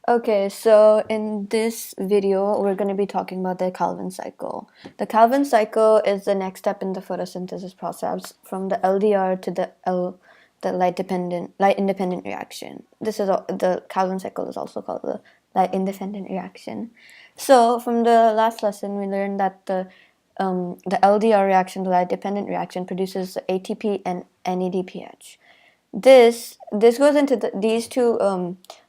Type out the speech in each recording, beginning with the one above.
Okay, so in this video, we're going to be talking about the Calvin cycle. The Calvin cycle is the next step in the photosynthesis process from the LDR to the light independent reaction. The Calvin cycle is also called the light independent reaction. So from the last lesson, we learned that the LDR reaction, the light dependent reaction, produces ATP and NADPH. This goes into these two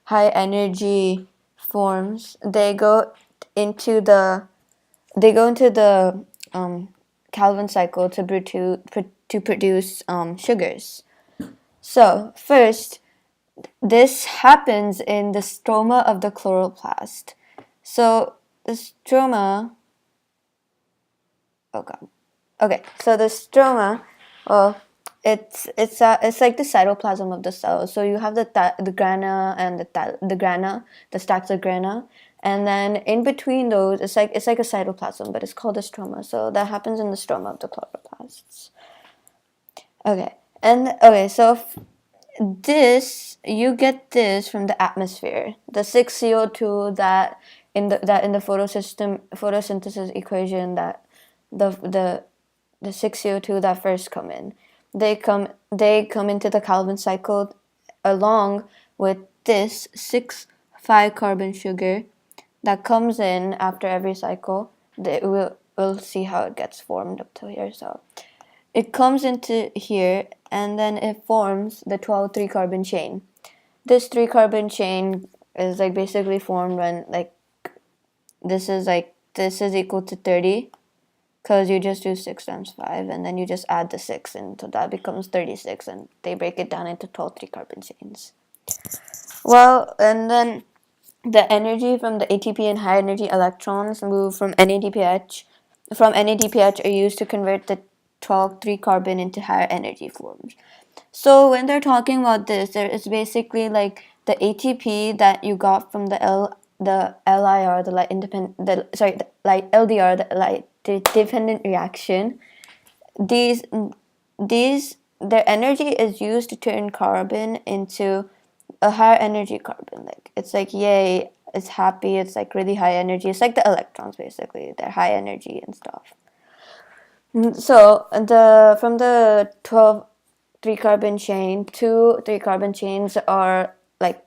high energy forms. They go into the Calvin cycle to produce sugars. So first, this happens in the stroma of the chloroplast. So the stroma. Oh god. Okay, so the stroma, well, it's like the cytoplasm of the cell. So you have the grana and the grana, the stacks of grana, and then in between those, it's like a cytoplasm, but it's called a stroma. So that happens in the stroma of the chloroplasts. So you get this from the atmosphere, the 6 CO2 that in the photosynthesis equation, that the 6 CO2 that first come in. They come into the Calvin cycle along with this 6,5-carbon sugar that comes in after every cycle. We'll see how it gets formed up to here. So it comes into here, and then it forms the 12 3-carbon chain. This 3-carbon chain is like basically formed when this is equal to 30, because you just do 6 times 5, and then you just add the 6, and so that becomes 36, and they break it down into 12 3-carbon chains. Well, and then the energy from the ATP and high energy electrons move from NADPH are used to convert the 12 3-carbon into higher energy forms. So when they're talking about this, it's basically like the ATP that you got from the LIR, the LDR, the light dependent reaction. Their energy is used to turn carbon into a higher energy carbon. Like, it's like, yay, it's happy, it's like really high energy. It's like the electrons, basically. They're high energy and stuff. So from the 12 3-carbon chain, 2 3-carbon chains are like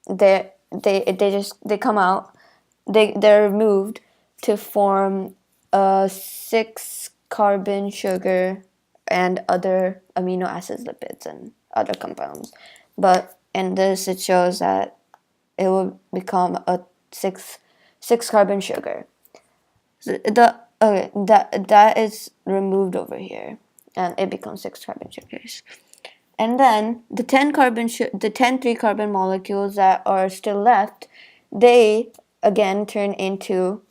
they come out. They're removed to form a 6-carbon sugar and other amino acids, lipids, and other compounds. But in this, it shows that it will become a 6-carbon sugar. So that is removed over here, and it becomes 6-carbon sugars. And then the 10 3-carbon molecules that are still left, they again turn into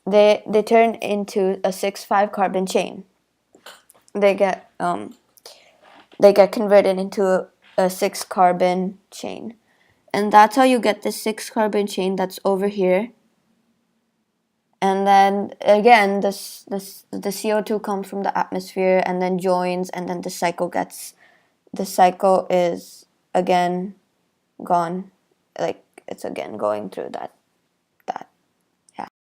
a 6,5-carbon chain. They get converted into a 6-carbon chain, and that's how you get the 6-carbon chain that's over here. And then again, the CO2 comes from the atmosphere and then joins, and then the cycle is again gone. Like, it's again going through that